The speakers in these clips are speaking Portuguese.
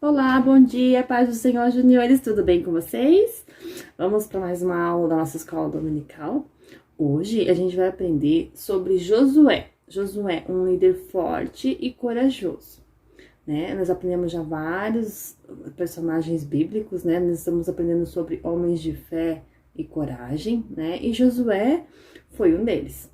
Olá, bom dia, paz do Senhor, juniores, tudo bem com vocês? Vamos para mais uma aula da nossa escola dominical. Hoje a gente vai aprender sobre Josué. Josué, um líder forte e corajoso, né? Nós aprendemos já vários personagens bíblicos, né? Nós estamos aprendendo sobre homens de fé e coragem, né? E Josué foi um deles,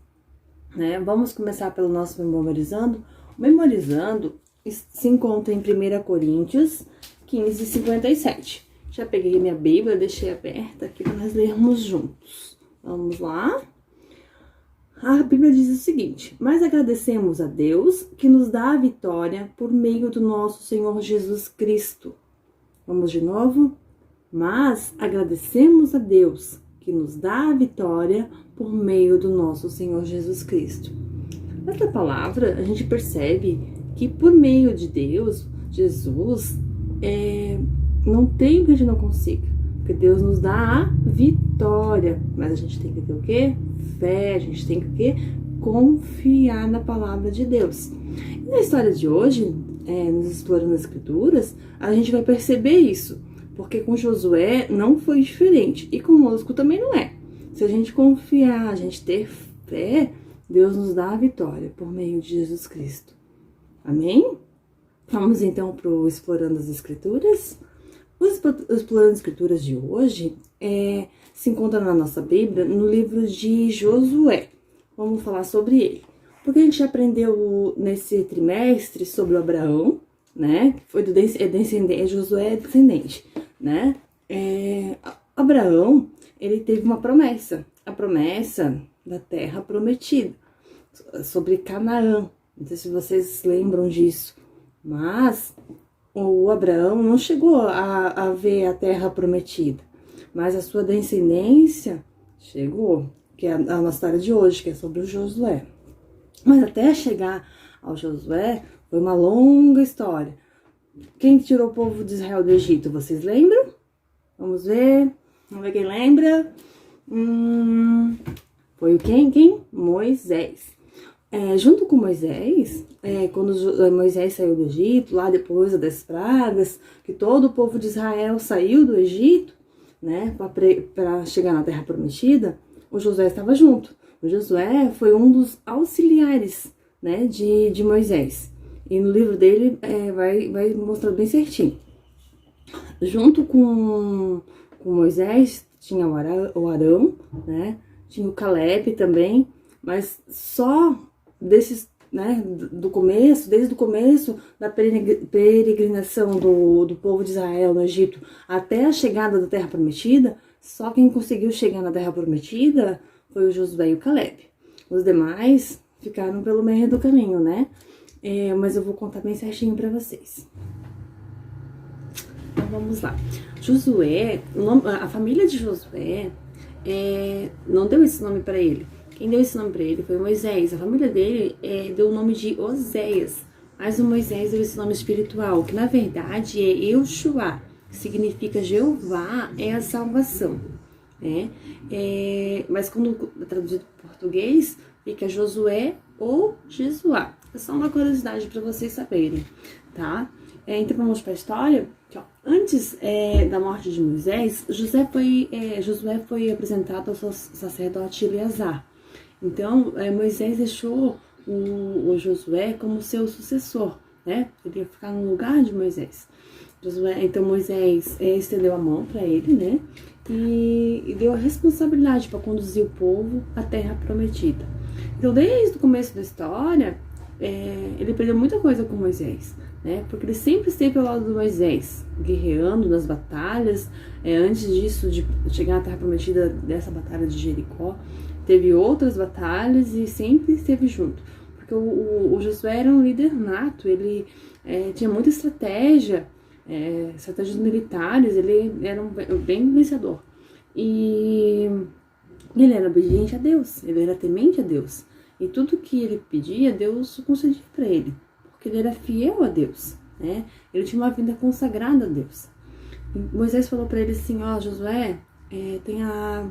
né? Vamos começar pelo nosso memorizando. Memorizando se encontra em 1 Coríntios 15, 57. Já peguei minha Bíblia, deixei aberta aqui para nós lermos juntos. Vamos lá? A Bíblia diz o seguinte: mas agradecemos a Deus que nos dá a vitória por meio do nosso Senhor Jesus Cristo. Vamos de novo? Mas agradecemos a Deus que nos dá a vitória por meio do nosso Senhor Jesus Cristo. Nessa palavra, a gente percebe que por meio de Deus, Jesus, não tem o que a gente não consiga. Porque Deus nos dá a vitória. Mas a gente tem que ter o quê? Fé. A gente tem que o quê? Confiar na palavra de Deus. E na história de hoje, nos explorando as escrituras, a gente vai perceber isso. Porque com Josué não foi diferente. E conosco também não é. Se a gente confiar, a gente ter fé, Deus nos dá a vitória por meio de Jesus Cristo. Amém? Vamos então para o Explorando as Escrituras. O Explorando as Escrituras de hoje se encontra na nossa Bíblia no livro de Josué. Vamos falar sobre ele. Porque a gente aprendeu nesse trimestre sobre o Abraão, né? Que foi descendente, Josué é descendente, né? Abraão, ele teve uma promessa. A promessa da terra prometida, sobre Canaã. Não sei se vocês lembram disso, mas o Abraão não chegou a ver a terra prometida, mas a sua descendência chegou, que é a nossa história de hoje, que é sobre o Josué. Mas até chegar ao Josué foi uma longa história. Quem tirou o povo de Israel do Egito, vocês lembram? Vamos ver quem lembra. Foi quem? Moisés. Junto com Moisés, quando Moisés saiu do Egito, lá depois das pragas, que todo o povo de Israel saiu do Egito, né, para chegar na Terra Prometida, o Josué estava junto. O Josué foi um dos auxiliares, né, de Moisés. E no livro dele vai mostrar bem certinho. Junto com Moisés tinha o Arão, né, tinha o Caleb também, mas só desses, né, desde o começo da peregrinação do povo de Israel no Egito até a chegada da Terra Prometida, só quem conseguiu chegar na Terra Prometida foi o Josué e o Caleb. Os demais ficaram pelo meio do caminho, né? Mas eu vou contar bem certinho para vocês. Então vamos lá. Josué, a família de Josué não deu esse nome para ele. Quem deu esse nome para ele foi Moisés. A família dele deu o nome de Oséias, mas o Moisés deu esse nome espiritual, que na verdade é Yeshua, que significa Jeová é a salvação. Mas quando traduzido para português, fica Josué ou Jesuá. É só uma curiosidade para vocês saberem, tá? Então vamos para a história. Antes da morte de Moisés, Josué foi apresentado ao sacerdote Eleazar. Então, Moisés deixou o Josué como seu sucessor, né? Ele ia ficar no lugar de Moisés. Então, Moisés estendeu a mão para ele, né? E deu a responsabilidade para conduzir o povo à terra prometida. Então, desde o começo da história, ele aprendeu muita coisa com Moisés, né? Porque ele sempre esteve ao lado de Moisés, guerreando nas batalhas. Antes disso, de chegar à terra prometida, dessa batalha de Jericó, teve outras batalhas e sempre esteve junto. Porque o Josué era um líder nato, ele tinha muita estratégias militares, ele era bem vencedor. E ele era obediente a Deus, ele era temente a Deus. E tudo que ele pedia, Deus concedia para ele, porque ele era fiel a Deus, né? Ele tinha uma vida consagrada a Deus. E Moisés falou para ele assim: Josué, tenha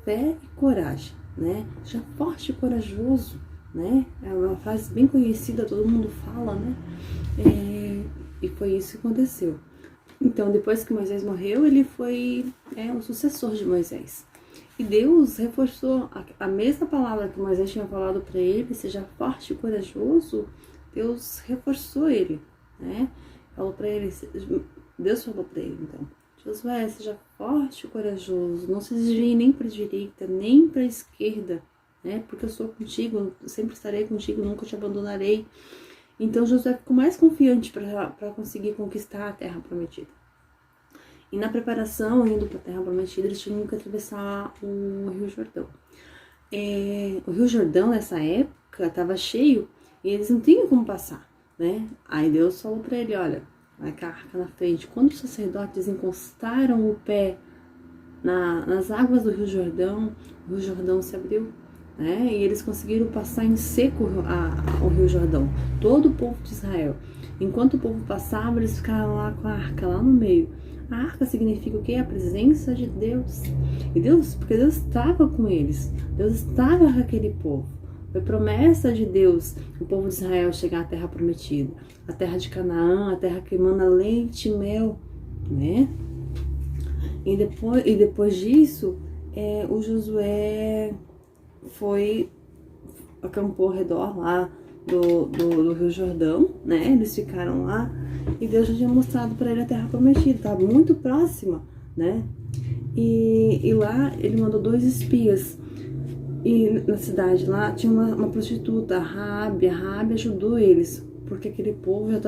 fé e coragem, né? Seja forte e corajoso, né? É uma frase bem conhecida, todo mundo fala, né? E foi isso que aconteceu. Então, depois que Moisés morreu, ele foi o sucessor de Moisés. E Deus reforçou a mesma palavra que Moisés tinha falado para ele, seja forte e corajoso. Deus reforçou ele, né? Falou para ele, Deus falou para ele, então, Josué, seja forte e corajoso, não se desvie nem para a direita, nem para a esquerda, né? Porque eu sou contigo, eu sempre estarei contigo, nunca te abandonarei. Então Josué ficou mais confiante para conseguir conquistar a terra prometida. E na preparação, indo para a terra prometida, eles tinham que atravessar o Rio Jordão. O Rio Jordão, nessa época, estava cheio e eles não tinham como passar, né? Aí Deus falou para ele, olha, vai com a arca na frente. Quando os sacerdotes encostaram o pé nas águas do Rio Jordão se abriu, né? E eles conseguiram passar em seco o Rio Jordão, todo o povo de Israel. Enquanto o povo passava, eles ficaram lá com a arca, lá no meio. A arca significa o quê? A presença de Deus. E porque Deus estava com eles. Deus estava com aquele povo. Foi promessa de Deus o povo de Israel chegar à terra prometida. A terra de Canaã, a terra que emana leite e mel, né? E depois disso, o Josué acampou ao redor lá do Rio Jordão, né? Eles ficaram lá e Deus já tinha mostrado para ele a terra prometida, estava muito próxima, né? E lá ele mandou 2 espias. E na cidade lá tinha uma prostituta, a Raabe ajudou eles, porque aquele povo já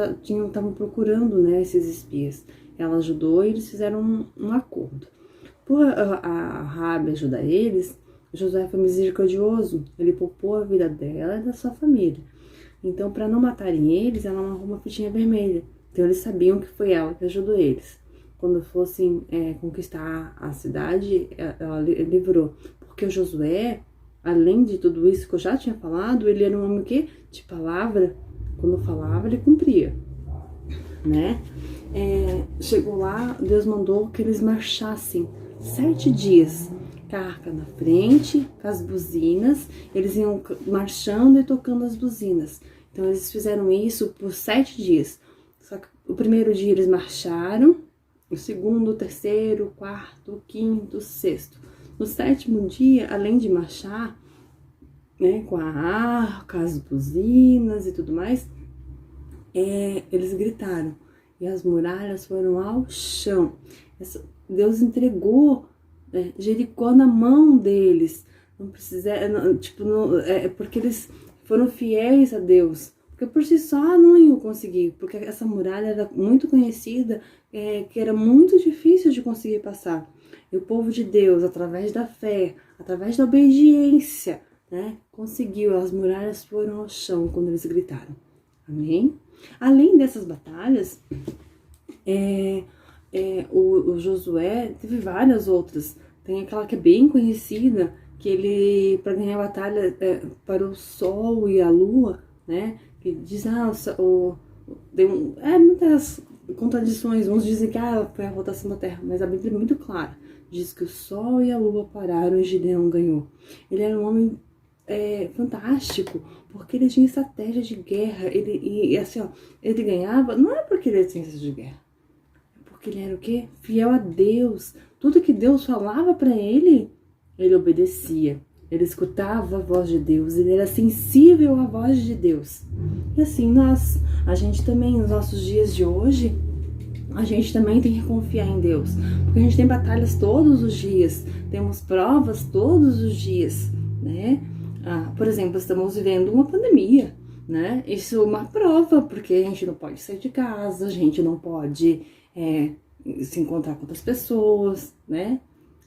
estavam procurando, né, esses espias. Ela ajudou e eles fizeram um acordo. Por a Raabe ajudar eles, Josué foi misericordioso, ele poupou a vida dela e da sua família. Então, para não matarem eles, ela amarrou uma fitinha vermelha. Então, eles sabiam que foi ela que ajudou eles. Quando fossem conquistar a cidade, ela livrou. Porque o Josué, além de tudo isso que eu já tinha falado, ele era um homem que de palavra, quando falava, ele cumpria, né? Chegou lá, Deus mandou que eles marchassem 7 dias, com a arca na frente, com as buzinas, eles iam marchando e tocando as buzinas. Então eles fizeram isso por 7 dias. Só que o primeiro dia eles marcharam, o segundo, o terceiro, o quarto, o quinto, o sexto. No 7º dia, além de marchar, né, com a arca, as buzinas e tudo mais, eles gritaram. E as muralhas foram ao chão. Deus entregou Jericó na mão deles. Não precisaram, porque eles foram fiéis a Deus. Porque por si só não iam conseguir. Porque essa muralha era muito conhecida, que era muito difícil de conseguir passar. E o povo de Deus, através da fé, através da obediência, né, conseguiu. As muralhas foram ao chão quando eles gritaram. Amém? Além dessas batalhas, o Josué teve várias outras. Tem aquela que é bem conhecida, que ele, para ganhar a batalha para o sol e a lua, né, que diz, muitas contradições. Uns dizem que foi a rotação da terra, mas a Bíblia é muito clara. Diz que o sol e a lua pararam e Gideão ganhou. Ele era um homem fantástico, porque ele tinha estratégia de guerra. Ele ganhava, não é porque ele tinha estratégia de guerra, é porque ele era o quê? Fiel a Deus. Tudo que Deus falava para ele, ele obedecia. Ele escutava a voz de Deus, ele era sensível à voz de Deus. E assim, a gente também, nos nossos dias de hoje, a gente também tem que confiar em Deus. Porque a gente tem batalhas todos os dias, temos provas todos os dias, né? Por exemplo, estamos vivendo uma pandemia, né? Isso é uma prova, porque a gente não pode sair de casa, a gente não pode se encontrar com outras pessoas, né?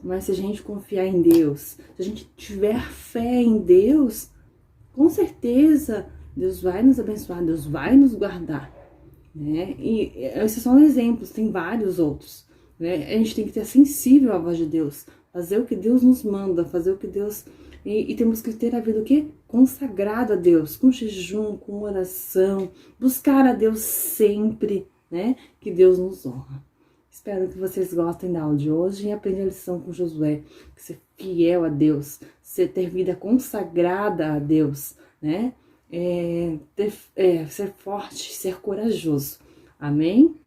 Mas se a gente confiar em Deus, se a gente tiver fé em Deus, com certeza Deus vai nos abençoar, Deus vai nos guardar, né? E esses são exemplos, tem vários outros, né? A gente tem que ter sensível à voz de Deus, fazer o que Deus nos manda, fazer o que Deus... E temos que ter a vida o quê? Consagrada a Deus, com jejum, com oração, buscar a Deus sempre, né? Que Deus nos honra. Espero que vocês gostem da aula de hoje e aprendam a lição com Josué, que ser fiel a Deus, ter vida consagrada a Deus, né? Ser forte, ser corajoso. Amém?